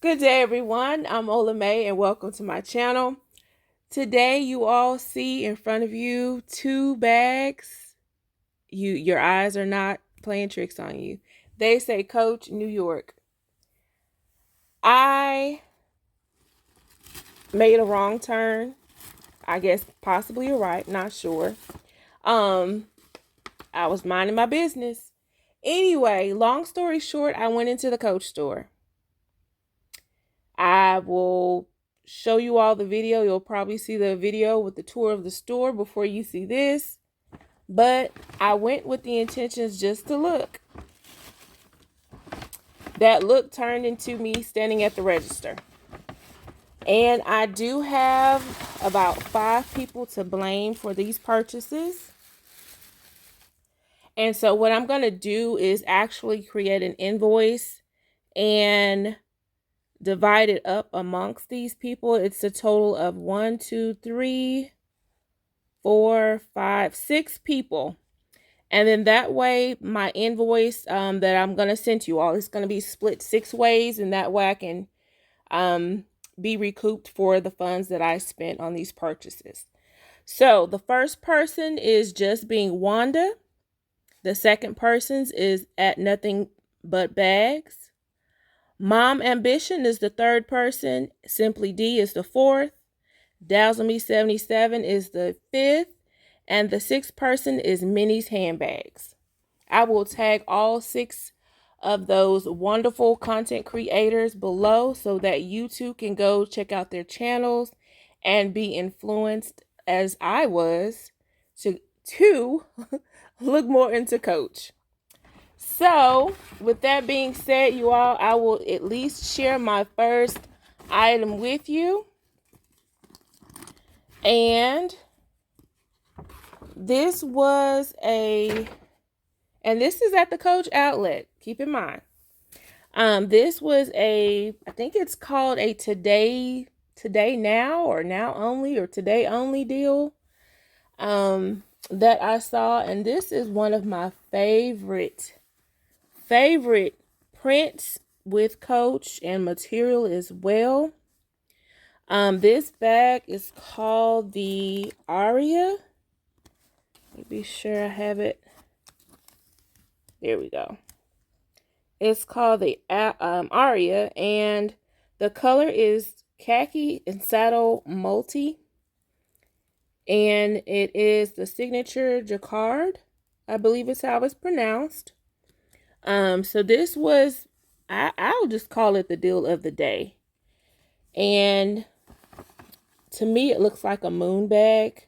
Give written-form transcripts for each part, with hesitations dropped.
Good day, everyone. I'm Ola May, and welcome to my channel. Today, you all see in front of you two bags. Your eyes are not playing tricks on you. They say Coach New York. I made a wrong turn. I guess possibly you're right, not sure. I was minding my business. Anyway, long story short, I went into the Coach store. I will show you all the video. You'll probably see the video with the tour of the store before you see this. But I went with the intentions just to look. That look turned into me standing at the register. And I do have about 5 people to blame for these purchases. And so what I'm going to do is actually create an invoice and divide it up amongst these people. It's a total of 1, 2, 3, 4, 5, 6 people. And then that way, my invoice that I'm going to send to you all is going to be split 6 ways. And that way I can be recouped for the funds that I spent on these purchases. So the first person is just being Wanda. The second person is at Nothing But Bags. Mom Ambition is the third person. Simply D is the fourth. Dazzle Me 77 is the fifth. And the 6th person is Minnie's Handbags. I will tag all 6 of those wonderful content creators below so that you too can go check out their channels and be influenced as I was to look more into Coach. So with that being said, you all, I will at least share my first item with you. And this was and this is at the Coach outlet, keep in mind. This was I think it's called a today now or now only or today only deal that I saw. And this is one of my favorite prints with Coach and material as well. This bag is called the Aria. Let me be sure I have it. There we go. It's called the Aria, and the color is khaki and saddle multi. And it is the signature jacquard. I believe it's how it's pronounced. So this was, I'll just call it the deal of the day. And to me, it looks like a moon bag.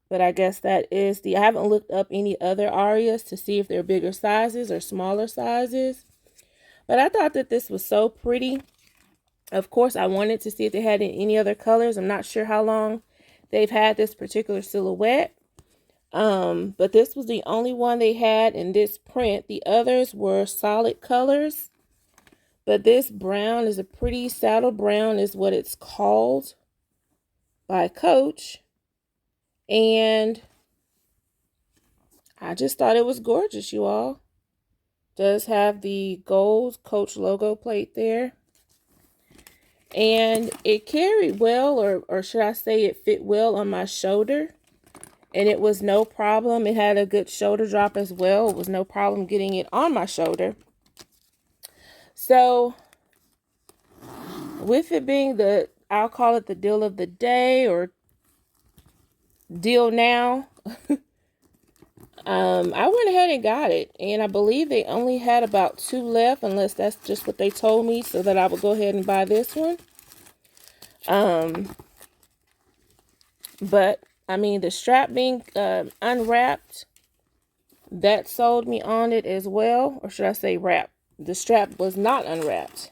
But I guess that is I haven't looked up any other Arias to see if they're bigger sizes or smaller sizes. But I thought that this was so pretty. Of course, I wanted to see if they had any other colors. I'm not sure how long they've had this particular silhouette. But this was the only one they had in this print. The others were solid colors. But this brown is a pretty saddle brown is what it's called by Coach. And I just thought it was gorgeous, you all. Does have the gold Coach logo plate there. And it carried well, or should I say it fit well on my shoulder. And it was no problem. It had a good shoulder drop as well. It was no problem getting it on my shoulder. So, with it being I'll call it the deal of the day or deal now. I went ahead and got it, and I believe they only had about 2 left, unless that's just what they told me, so that I would go ahead and buy this one. But I mean, the strap being unwrapped, that sold me on it as well, or should I say wrapped? The strap was not unwrapped.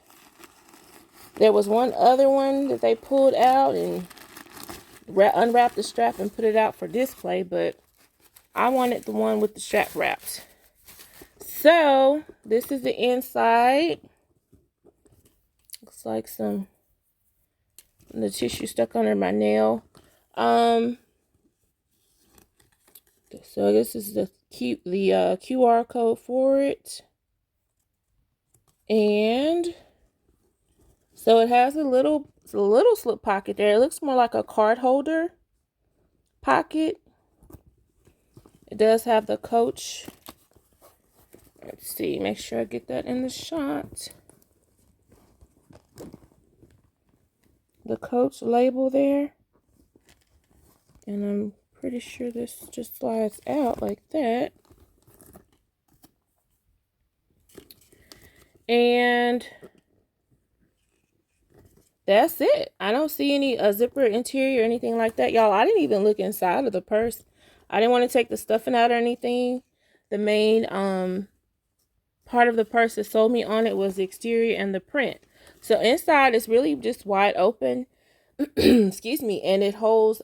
There was one other one that they pulled out and unwrapped the strap and put it out for display, but I wanted the one with the strap wrapped. So this is the inside. Looks like the tissue stuck under my nail. So this is the QR code for it. And So it has a little slip pocket there. It looks more like a card holder pocket. It does have the Coach. Let's see, make sure I get that in the shot. The Coach label there. And I'm pretty sure this just slides out like that. And that's it. I don't see any zipper interior or anything like that. Y'all, I didn't even look inside of the purse. I didn't want to take the stuffing out or anything. The main part of the purse that sold me on it was the exterior and the print. So inside it's really just wide open. Excuse me. And it holds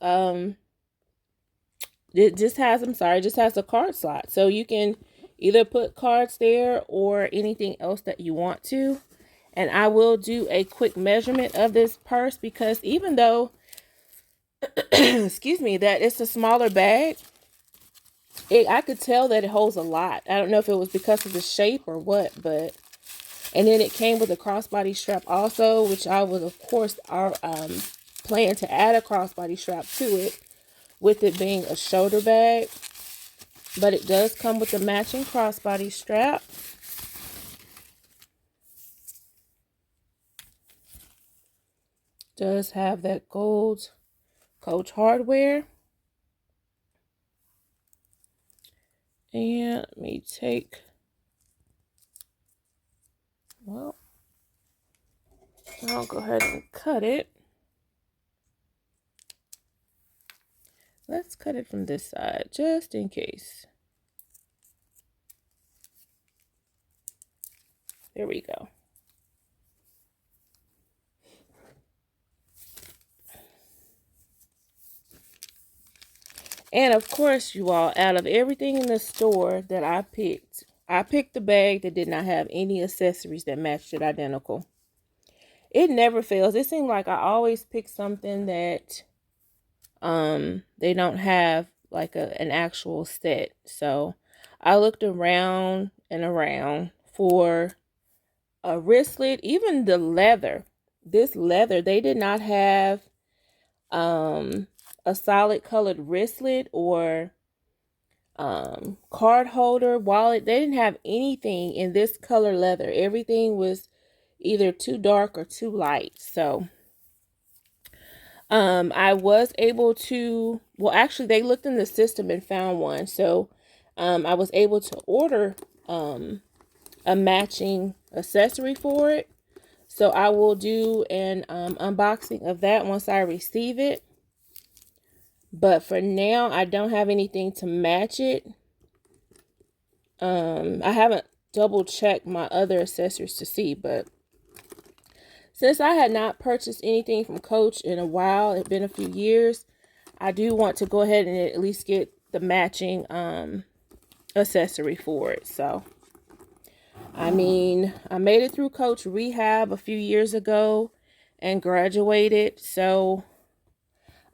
it just has a card slot. So you can either put cards there or anything else that you want to. And I will do a quick measurement of this purse because even though, excuse me, that it's a smaller bag, I could tell that it holds a lot. I don't know if it was because of the shape or what, but, and then it came with a crossbody strap also, which I would, of course, plan to add a crossbody strap to it with it being a shoulder bag. But it does come with a matching crossbody strap. Does have that gold Coach hardware. And let me take, well, I'll go ahead and cut it. Let's cut it from this side, just in case. There we go. And of course, you all, out of everything in the store that I picked the bag that did not have any accessories that matched it identical. It never fails. It seems like I always pick something that they don't have like an actual set. So I looked around and around for a wristlet, even the leather. This leather, they did not have a solid colored wristlet or card holder, wallet. They didn't have anything in this color leather. Everything was either too dark or too light. So I was able to, well, actually they looked in the system and found one. So I was able to order a matching accessory for it. So I will do an unboxing of that once I receive it. But for now, I don't have anything to match it. I haven't double checked my other accessories to see, but since I had not purchased anything from Coach in a while, it's been a few years, I do want to go ahead and at least get the matching accessory for it. So, I mean, I made it through Coach rehab a few years ago and graduated. So,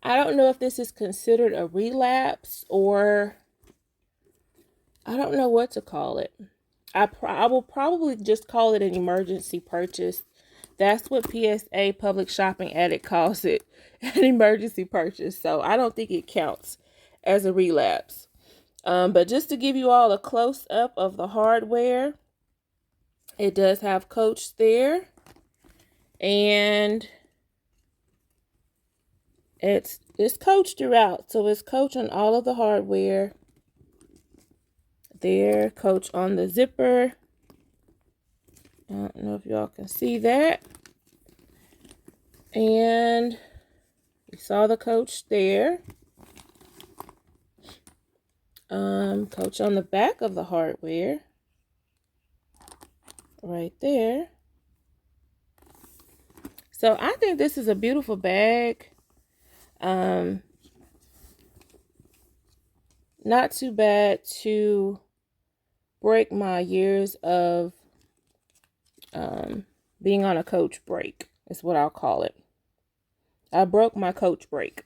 I don't know if this is considered a relapse or I don't know what to call it. I will probably just call it an emergency purchase. That's what PSA Public Shopping Addict calls it, an emergency purchase. So I don't think it counts as a relapse. But just to give you all a close-up of the hardware, it does have Coach there. And it's Coach throughout. So it's Coach on all of the hardware. There, Coach on the zipper. I don't know if y'all can see that. And you saw the Coach there. Coach on the back of the hardware. Right there. So I think this is a beautiful bag. Not too bad to break my years of being on a Coach break is what I'll call it. I broke my Coach break.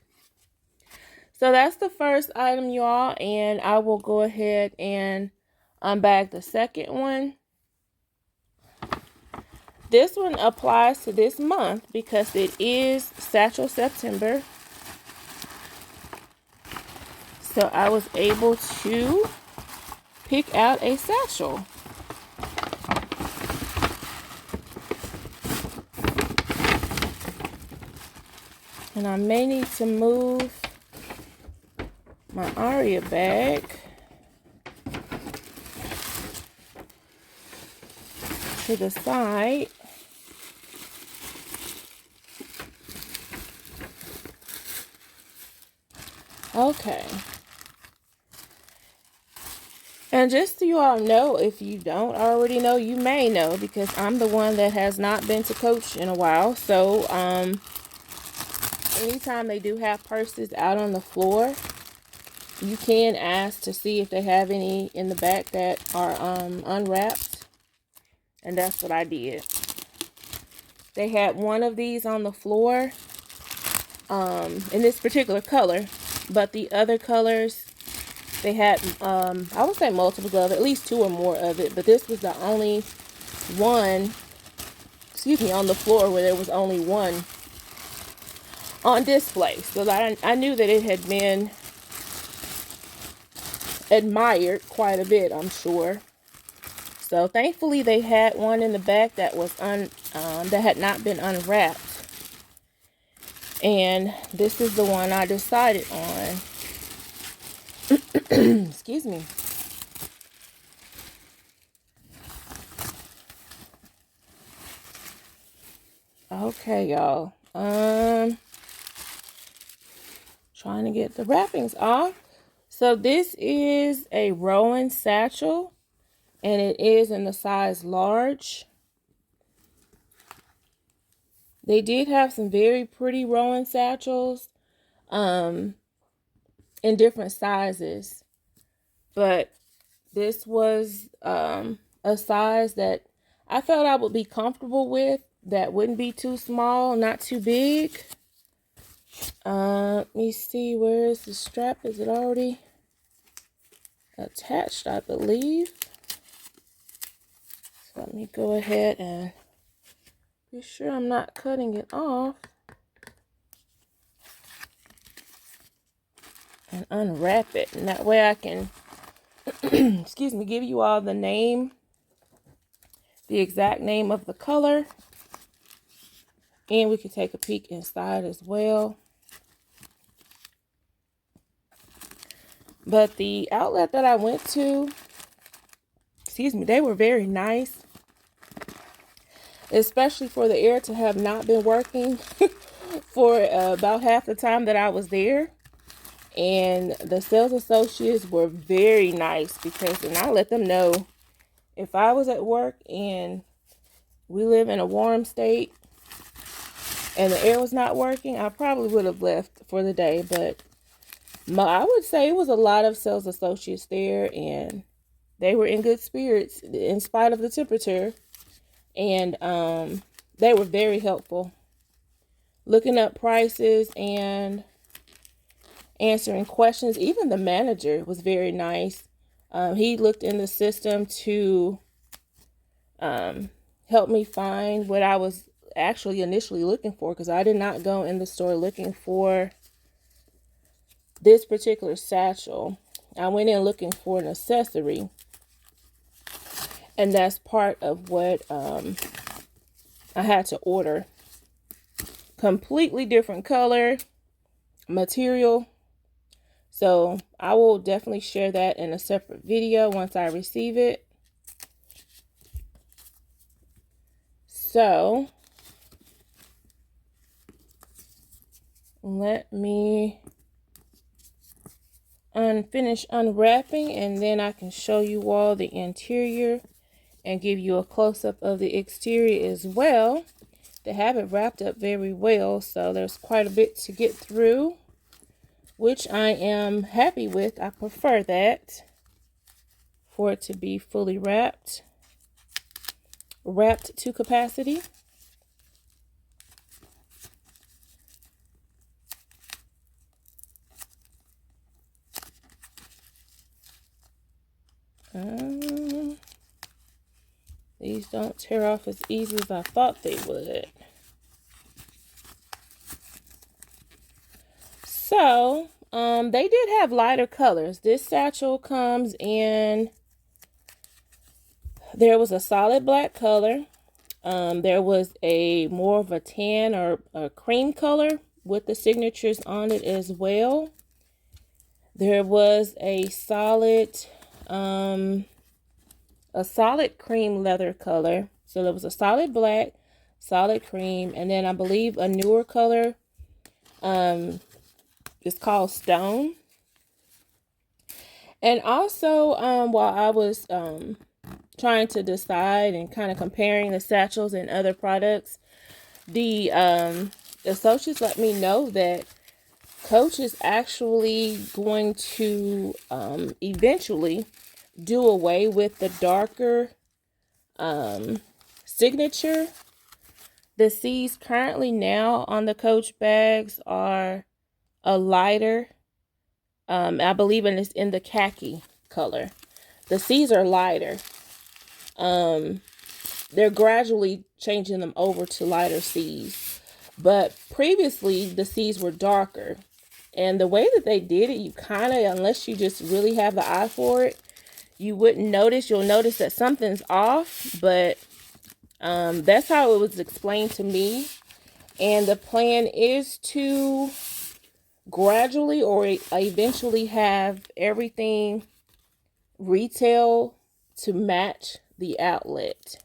So that's the first item, y'all, and I will go ahead and unbag the second one. this one applies to this month because it is Satchel September. So I was able to pick out a satchel. And I may need to move my Aria bag to the side. Okay. And just so you all know, if you don't already know, you may know, because I'm the one that has not been to Coach in a while. So, anytime they do have purses out on the floor, you can ask to see if they have any in the back that are unwrapped. And that's what I did. They had one of these on the floor in this particular color, but the other colors, they had, I would say multiple of it, at least 2 or more of it, but this was the only one, on the floor where there was only one on display. So I knew that it had been admired quite a bit, I'm sure. So thankfully they had one in the back that was that had not been unwrapped. And this is the one I decided on. Excuse me. Okay, y'all. Trying to get the wrappings off. So this is a Rowan satchel, and it is in the size large. They did have some very pretty Rowan satchels in different sizes, but this was a size that I felt I would be comfortable with, that wouldn't be too small, not too big. Let me see, where is the strap? Is it already attached, I believe? So let me go ahead and be sure I'm not cutting it off and unwrap it, and that way I can excuse me, give you all the name, the exact name of the color, and we can take a peek inside as well. But the outlet that I went to, they were very nice, especially for the air to have not been working for about half the time that I was there. And the sales associates were very nice, and I let them know if I was at work and we live in a warm state and the air was not working, I probably would have left for the day. But I would say it was a lot of sales associates there, and they were in good spirits in spite of the temperature. And they were very helpful, looking up prices and answering questions. Even the manager was very nice. He looked in the system to help me find what I was actually initially looking for, because I did not go in the store looking for this particular satchel. I went in looking for an accessory, and that's part of what I had to order. Completely different color, material. So I will definitely share that in a separate video once I receive it. So let me finish unwrapping, and then I can show you all the interior and give you a close-up of the exterior as well. They have it wrapped up very well, so there's quite a bit to get through, which I am happy with. I prefer that, for it to be fully wrapped to capacity. These don't tear off as easy as I thought they would. So, they did have lighter colors. This satchel comes in, there was a solid black color. There was a more of a tan or a cream color with the signatures on it as well. There was a solid cream leather color. So there was a solid black, solid cream, and then I believe a newer color. It's called Stone. And also, while I was trying to decide and kind of comparing the satchels and other products, the associates let me know that Coach is actually going to eventually do away with the darker signature. The C's currently now on the Coach bags are a lighter, I believe it's in the khaki color. The C's are lighter. They're gradually changing them over to lighter C's. But previously, the C's were darker. And the way that they did it, you kind of, unless you just really have the eye for it, you wouldn't notice. You'll notice that something's off, but that's how it was explained to me. And the plan is to gradually or eventually have everything retail to match the outlet.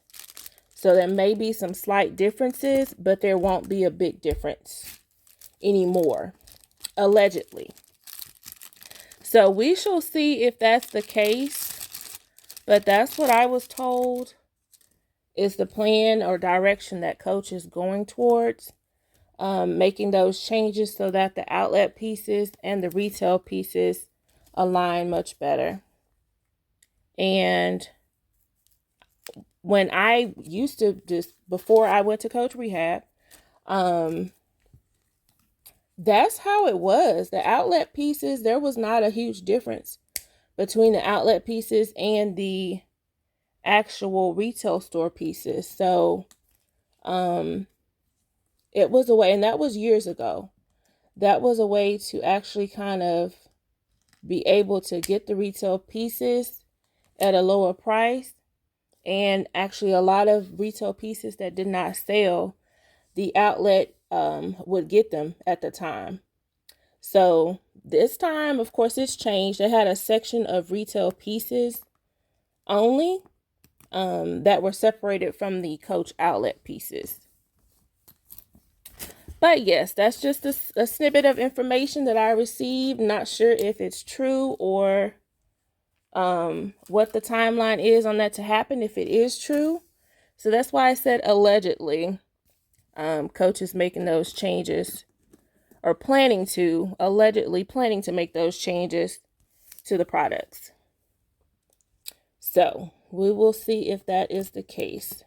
So there may be some slight differences, but there won't be a big difference anymore, allegedly. So we shall see if that's the case, but that's what I was told is the plan or direction that Coach is going towards, making those changes so that the outlet pieces and the retail pieces align much better. And when I used to, just before I went to Coach Rehab, that's how it was. The outlet pieces, there was not a huge difference between the outlet pieces and the actual retail store pieces. So it was a way, and that was years ago. That was a way to actually kind of be able to get the retail pieces at a lower price. And actually a lot of retail pieces that did not sell, the outlet would get them at the time. So this time, of course, it's changed. They had a section of retail pieces only that were separated from the Coach outlet pieces. But yes, that's just a snippet of information that I received. Not sure if it's true or what the timeline is on that to happen, if it is true. So that's why I said allegedly. Coach is making those changes, or allegedly planning to make those changes to the products. So we will see if that is the case.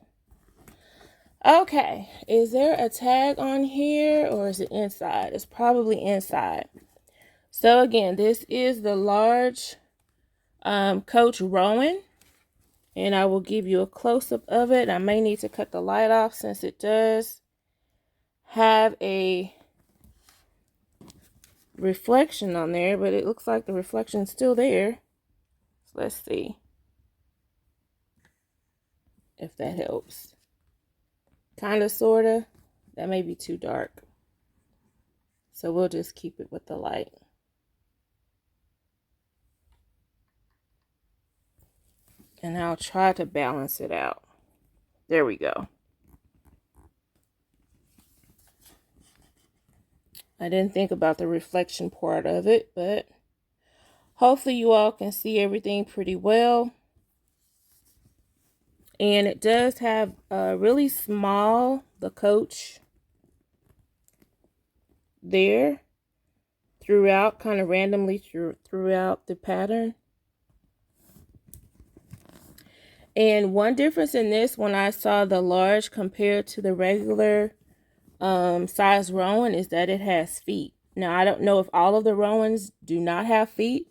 Okay, is there a tag on here or is it inside? It's probably inside. So again, this is the large Coach Rowan, and I will give you a close-up of it. I may need to cut the light off since it does have a reflection on there, but it looks like the reflection's still there. So let's see if that helps. Kind of, sort of. That may be too dark. So we'll just keep it with the light. And I'll try to balance it out. There we go. I didn't think about the reflection part of it, but hopefully you all can see everything pretty well. And it does have a really small, the Coach there throughout, kind of randomly throughout the pattern. And one difference in this, when I saw the large compared to the regular size Rowan, is that it has feet. Now, I don't know if all of the Rowans do not have feet,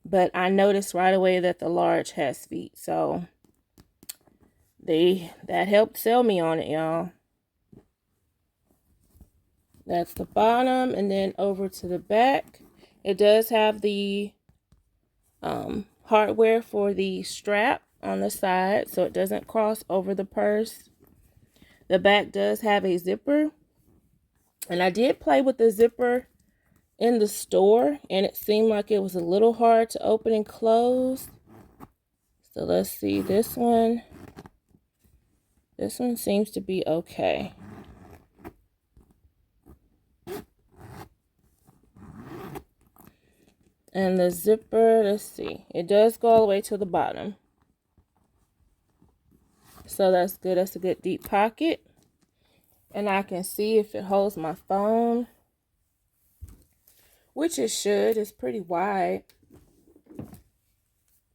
but I noticed right away that the large has feet. So, that helped sell me on it, y'all. That's the bottom, and then over to the back, it does have the hardware for the strap on the side so it doesn't cross over the purse. The back does have a zipper, and I did play with the zipper in the store, and it seemed like it was a little hard to open and close. So let's see, this one seems to be okay. And the zipper, let's see, it does go all the way to the bottom. So that's good. That's a good deep pocket. And I can see if it holds my phone, which it should. It's pretty wide.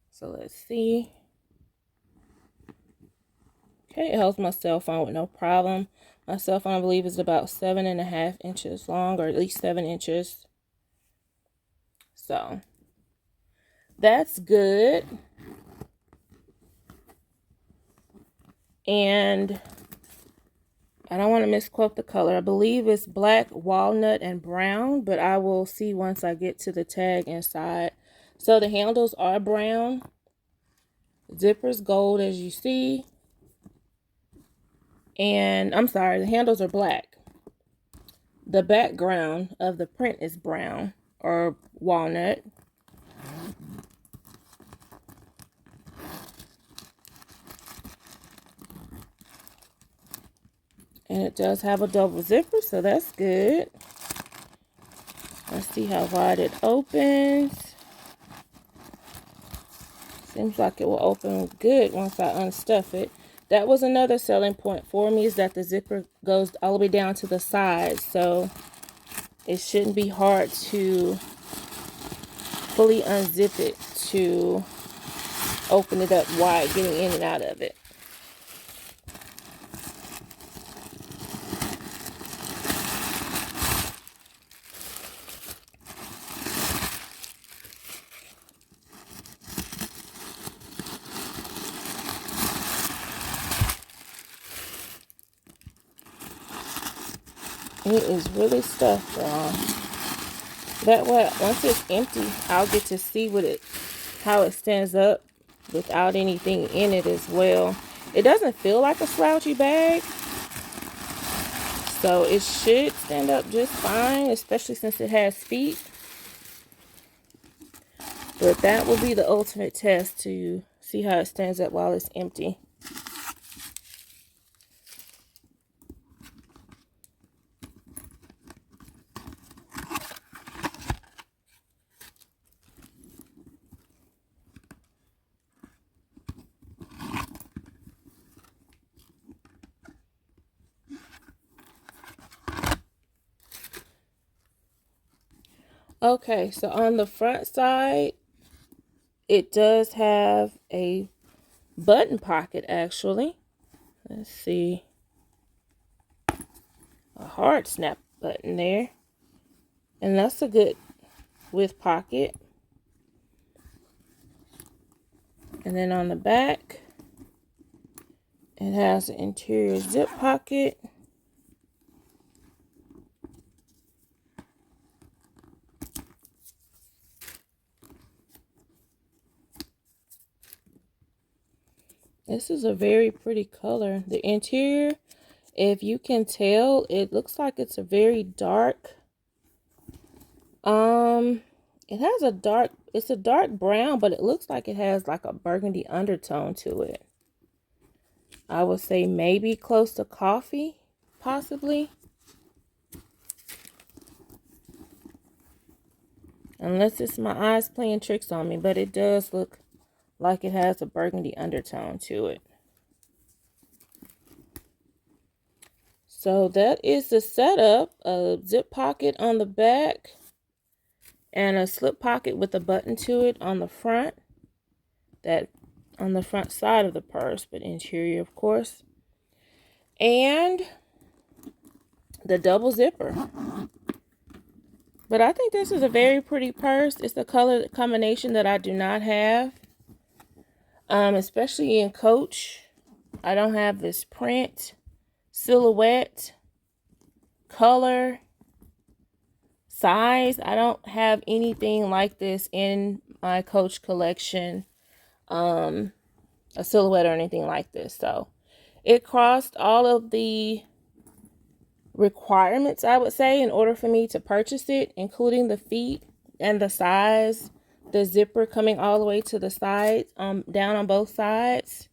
So let's see. Okay, it holds my cell phone with no problem. My cell phone, I believe, is about 7.5 inches long, or at least 7 inches. So that's good. And I don't want to misquote the color. I believe it's black, walnut, and brown, but I will see once I get to the tag inside. So the handles are brown. Zipper's gold, as you see. And I'm sorry, the handles are black. The background of the print is brown or walnut. And it does have a double zipper, so that's good. Let's see how wide it opens. Seems like it will open good once I unstuff it. That was another selling point for me, is that the zipper goes all the way down to the side. So it shouldn't be hard to fully unzip it to open it up wide, getting in and out of it. It is really stuffed, y'all. That way, once it's empty, I'll get to see how it stands up without anything in it as well. It doesn't feel like a slouchy bag, so it should stand up just fine, especially since it has feet. But that will be the ultimate test to see how it stands up while it's empty. Okay, so on the front side, it does have a button pocket, actually. Let's see. A hard snap button there. And that's a good width pocket. And then on the back, it has an interior zip pocket. This is a very pretty color. The interior, if you can tell, it looks like it's a very dark. It has it's a dark brown, but it looks like it has like a burgundy undertone to it. I would say maybe close to coffee, possibly. Unless it's my eyes playing tricks on me, but it does look like it has a burgundy undertone to it. So that is the setup. A zip pocket on the back and a slip pocket with a button to it on the front. That on the front side of the purse, but interior, of course. And the double zipper. But I think this is a very pretty purse. It's the color combination that I do not have. Especially in Coach. I don't have this print, silhouette, color, size. I don't have anything like this in my Coach collection, a silhouette or anything like this. So it crossed all of the requirements, I would say, in order for me to purchase it, including the feet and the size, the zipper coming all the way to the sides, down on both sides.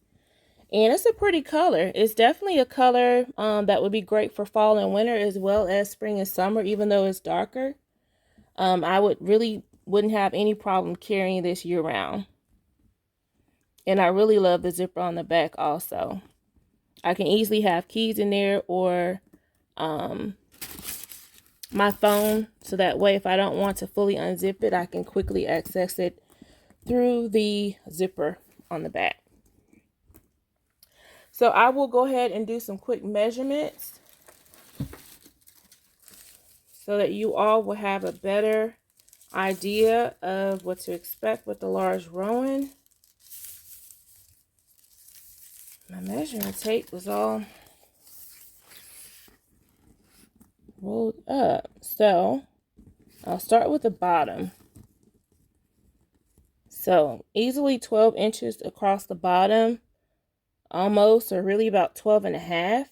And it's a pretty color. It's definitely a color that would be great for fall and winter, as well as spring and summer, even though it's darker. I wouldn't have any problem carrying this year round. And I really love the zipper on the back also. I can easily have keys in there, or my phone, so that way if I don't want to fully unzip it, I can quickly access it through the zipper on the back. So I will go ahead and do some quick measurements so that you all will have a better idea of what to expect with the large Rowan. My measuring tape was all rolled up. So I'll start with the bottom. So easily 12 inches across the bottom, almost, or really about 12 and a half.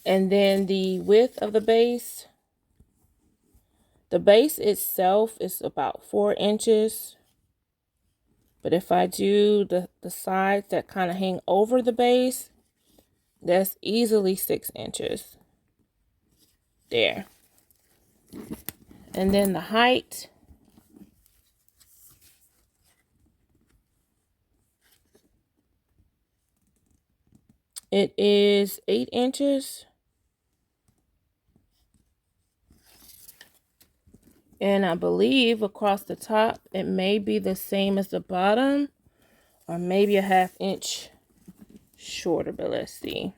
And then the width of the base itself is about 4 inches. But if I do the sides that kind of hang over the base, that's easily 6 inches. There. And then the height, it is 8 inches. And I believe across the top, it may be the same as the bottom, or maybe a ½ inch shorter, but let's see.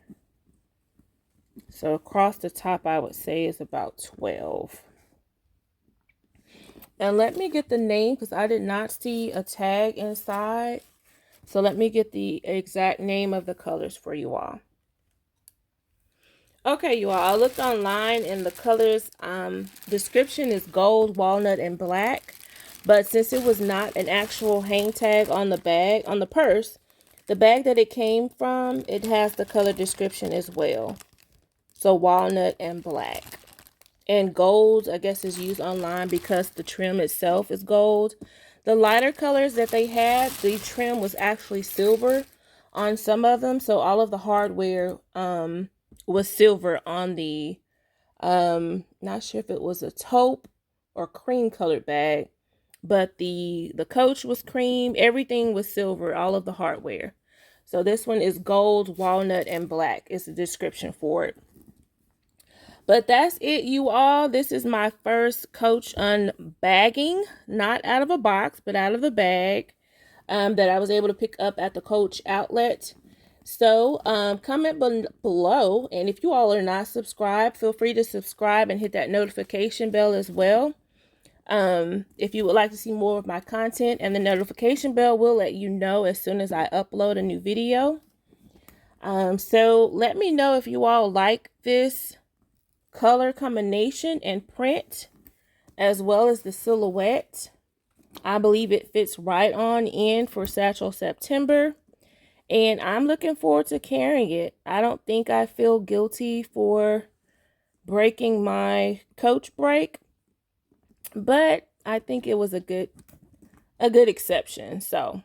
So across the top, I would say is about 12. And let me get the name, because I did not see a tag inside. So let me get the exact name of the colors for you all. Okay, you all, I looked online and the colors description is gold, walnut, and black. But since it was not an actual hang tag on the bag, on the purse, the bag that it came from, it has the color description as well. So walnut and black. And gold, I guess, is used online because the trim itself is gold. The lighter colors that they had, the trim was actually silver on some of them. So all of the hardware was silver on the, not sure if it was a taupe or cream colored bag, but the Coach was cream. Everything was silver, all of the hardware. So this one is gold, walnut, and black. It's a description for it. But that's it, you all. This is my first Coach unbagging, not out of a box, but out of the bag that I was able to pick up at the Coach outlet. So comment below, and if you all are not subscribed, feel free to subscribe and hit that notification bell as well. If you would like to see more of my content, and the notification bell will let you know as soon as I upload a new video. So let me know if you all like this color combination and print, as well as the silhouette. I believe it fits right on in for Satchel September, and I'm looking forward to carrying it. I don't think I feel guilty for breaking my Coach break, but I think it was a good exception. So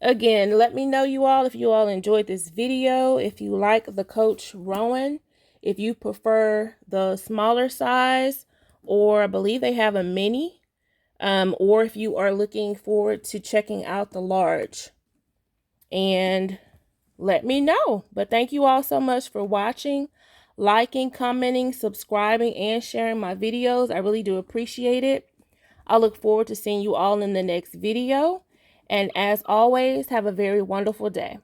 again, let me know, you all, if you all enjoyed this video, if you like the Coach Rowan, if you prefer the smaller size, or I believe they have a mini, or if you are looking forward to checking out the large. And let me know. But thank you all so much for watching, liking, commenting, subscribing, and sharing my videos. I really do appreciate it. I look forward to seeing you all in the next video. And as always, have a very wonderful day.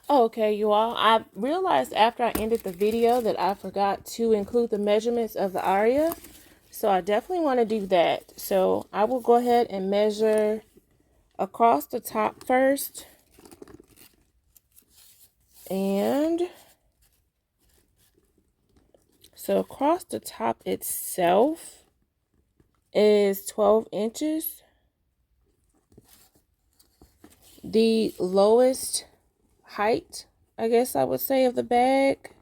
Okay, you all, I realized after I ended the video that I forgot to include the measurements of the Aria. So I definitely want to do that. So I will go ahead and measure across the top first. And so across the top itself is 12 inches. The lowest height, I guess I would say, of the bag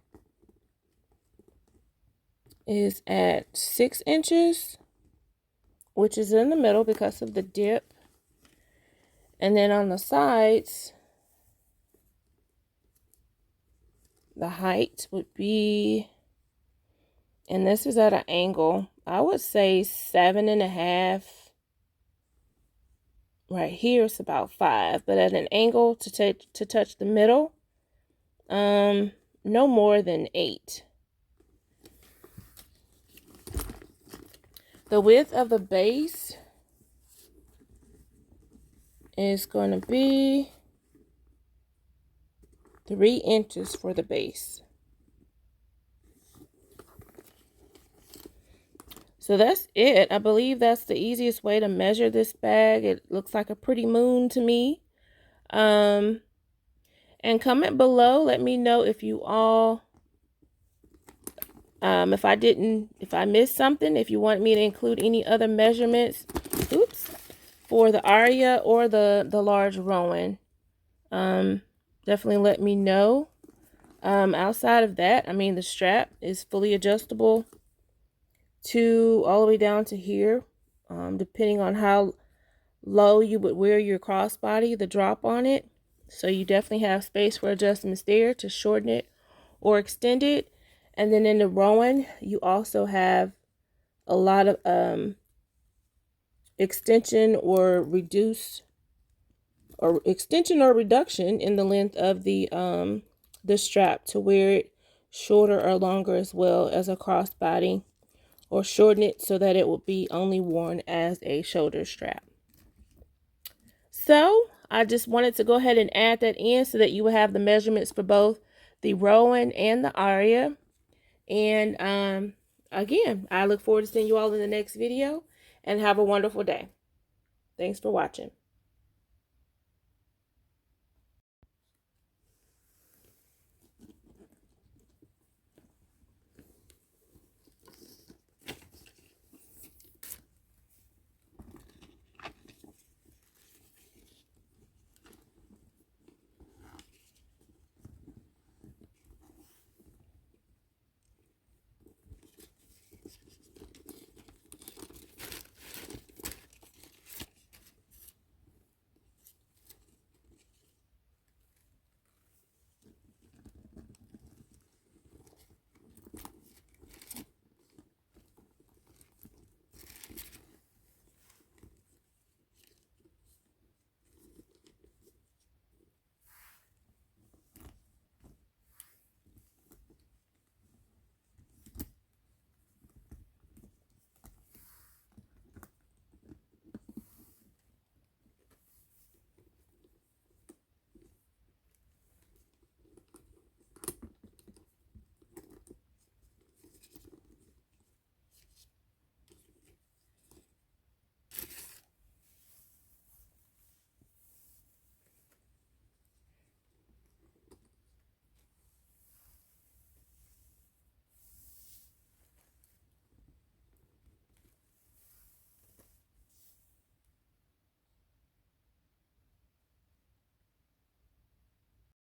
is at 6 inches, which is in the middle because of the dip. And then on the sides, the height would be, and this is at an angle, I would say 7.5. Right here it's about 5, but at an angle to touch the middle, no more than 8. The width of the base is going to be 3 inches for the base. So that's it. I believe that's the easiest way to measure this bag. It looks like a pretty moon to me. And comment below, let me know if you all, if I missed something, if you want me to include any other measurements, for the Aria or the large Rowan. Definitely let me know. Outside of that, I mean, the strap is fully adjustable to all the way down to here, depending on how low you would wear your crossbody, the drop on it. So you definitely have space for adjustments there to shorten it or extend it. And then in the Rowan, you also have a lot of extension or reduction in the length of the strap to wear it shorter or longer as well as a crossbody, or shorten it so that it will be only worn as a shoulder strap. So I just wanted to go ahead and add that in so that you will have the measurements for both the Rowan and the Aria. And again, I look forward to seeing you all in the next video, and have a wonderful day. Thanks for watching.